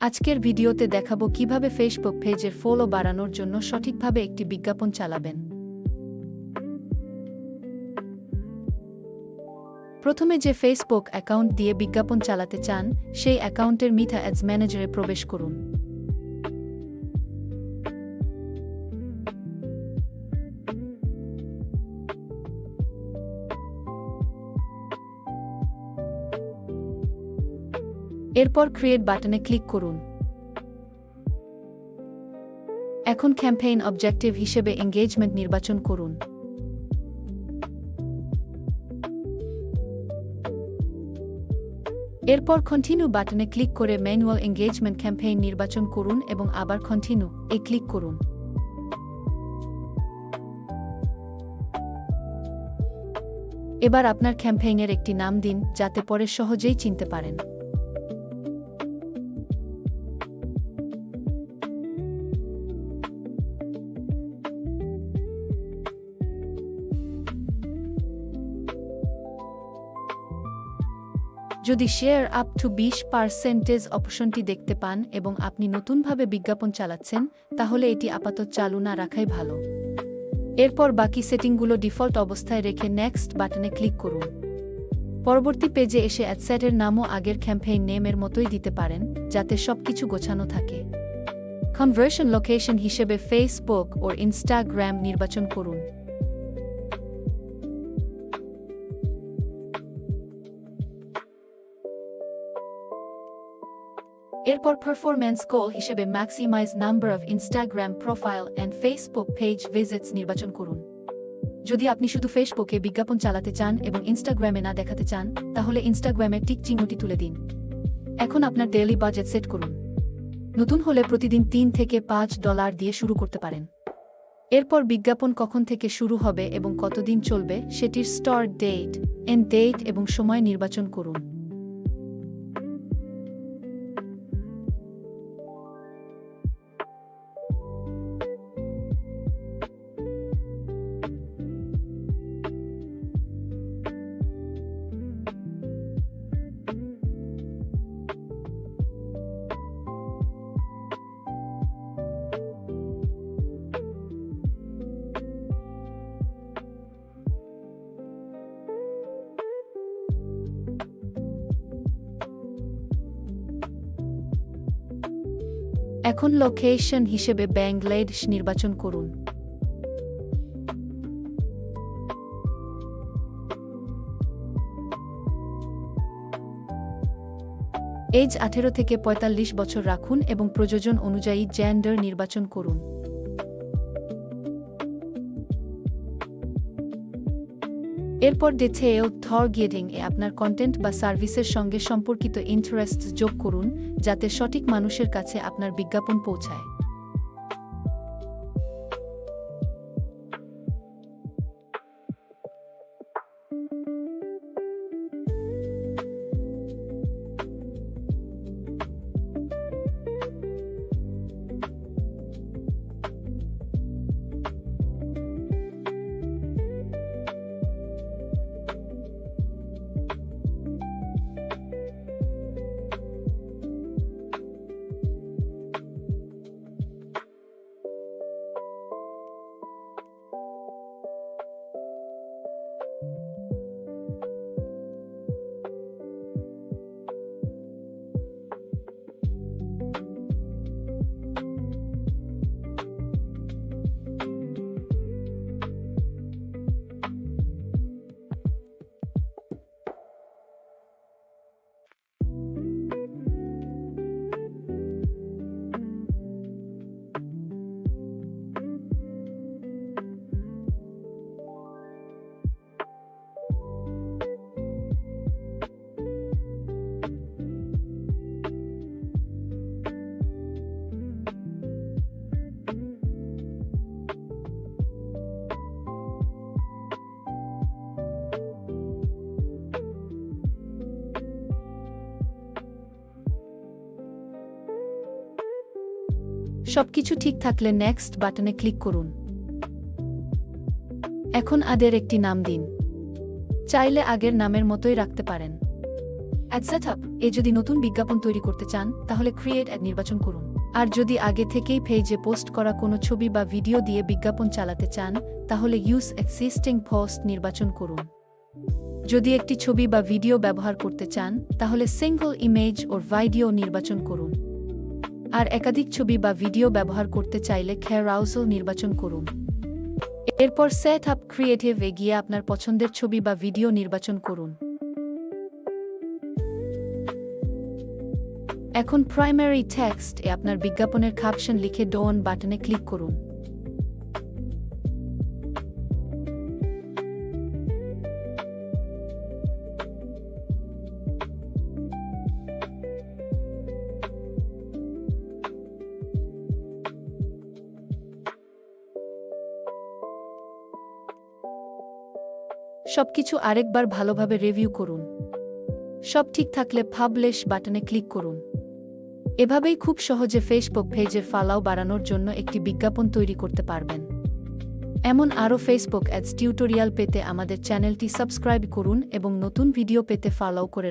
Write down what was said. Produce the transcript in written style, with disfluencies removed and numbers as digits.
আজকের ভিডিওতে দেখাবো কিভাবে ফেসবুক পেজের ফলো বাড়ানোর জন্য সঠিকভাবে একটি বিজ্ঞাপন চালাবেন। প্রথমে যে ফেসবুক অ্যাকাউন্ট দিয়ে বিজ্ঞাপন চালাতে চান, সেই অ্যাকাউন্টের মিটা অ্যাডস ম্যানেজারে প্রবেশ করুন। এরপর ক্রিয়েট বাটনে ক্লিক করুন। এখন ক্যাম্পেইন অবজেক্টিভ হিসেবে এঙ্গেজমেন্ট নির্বাচন করুন। এরপর কন্টিনিউ বাটনে ক্লিক করে ম্যানুয়াল এঙ্গেজমেন্ট ক্যাম্পেইন নির্বাচন করুন এবং আবার কন্টিনিউ এ ক্লিক করুন। এবার আপনার ক্যাম্পেইনের একটি নাম দিন, যাতে পরে সহজেই চিনতে পারেন। যদি শেয়ার আপ টু 20% অপশনটি দেখতে পান এবং আপনি নতুনভাবে বিজ্ঞাপন চালাচ্ছেন, তাহলে এটি আপাতত চালু না রাখাই ভালো। এরপর বাকি সেটিংগুলো ডিফল্ট অবস্থায় রেখে নেক্সট বাটনে ক্লিক করুন। পরবর্তী পেজে এসে অ্যাডসেটের নামও আগের ক্যাম্পেইন নেমের মতোই দিতে পারেন, যাতে সবকিছু গোছানো থাকে। কনভার্সন লোকেশন হিসেবে ফেসবুক ও ইনস্টাগ্রাম নির্বাচন করুন। এরপর পারফরম্যান্স গোল হিসেবে maximize number of Instagram profile and Facebook page visits নির্বাচন করুন। যদি আপনি শুধু ফেসবুকে বিজ্ঞাপন চালাতে চান এবং ইনস্টাগ্রামে না দেখাতে চান, তাহলে ইনস্টাগ্রামের টিক চিহ্নটি তুলে দিন। এখন আপনার ডেইলি বাজেট সেট করুন। নতুন হলে প্রতিদিন $3 থেকে $5 দিয়ে শুরু করতে পারেন। এরপর বিজ্ঞাপন কখন থেকে শুরু হবে এবং কতদিন চলবে সেটির স্টার্ট ডেট, এন্ড ডেট এবং সময় নির্বাচন করুন। এখন লোকেশন হিসেবে বাংলাদেশ নির্বাচন করুন। এজ 18 থেকে 45 বছর রাখুন এবং প্রয়োজন অনুযায়ী জেন্ডার নির্বাচন করুন। এরপর ডিটেইল টার্গেটিং এ আপনার কন্টেন্ট বা সার্ভিসের সঙ্গে সম্পর্কিত ইন্টারেস্ট যোগ করুন, যাতে সঠিক মানুষের কাছে আপনার বিজ্ঞাপন পৌঁছায়। সবকিছু ঠিক থাকলে নেক্সট বাটনে ক্লিক করুন। এখন আদের একটি নাম দিন। চাইলে আগের নামের মতোই রাখতে পারেন। অ্যাড সেটআপ এ যদি নতুন বিজ্ঞাপন তৈরি করতে চান তাহলে ক্রিয়েট অ্যাড নির্বাচন করুন। আর যদি আগে থেকেই পেজে পোস্ট করা কোনো ছবি বা ভিডিও দিয়ে বিজ্ঞাপন চালাতে চান তাহলে ইউজ এক্সিস্টিং পোস্ট নির্বাচন করুন। যদি একটি ছবি বা ভিডিও ব্যবহার করতে চান তাহলে সিঙ্গল ইমেজ ওর ভিডিও নির্বাচন করুন। আর একাধিক ছবি বা ভিডিও ব্যবহার করতে চাইলে ক্যারাউসেল নির্বাচন করুন। এরপর সেট আপ ক্রিয়েটিভ এ গিয়ে আপনার পছন্দের ছবি বা ভিডিও নির্বাচন করুন। এখন প্রাইমারি টেক্সট এ আপনার বিজ্ঞাপনের ক্যাপশন লিখে ডন বাটনে ক্লিক করুন। সবকিছু আরেকবার ভালোভাবে রিভিউ করুন। সব ঠিক থাকলে পাবলিশ বাটনে ক্লিক করুন। এভাবেই খুব সহজে ফেসবুক পেজের ফলোয়ার বাড়ানোর জন্য একটি বিজ্ঞাপন তৈরি করতে পারবেন। এমন আরও ফেসবুক অ্যাডস টিউটোরিয়াল পেতে আমাদের চ্যানেলটি সাবস্ক্রাইব করুন এবং নতুন ভিডিও পেতে ফলো করে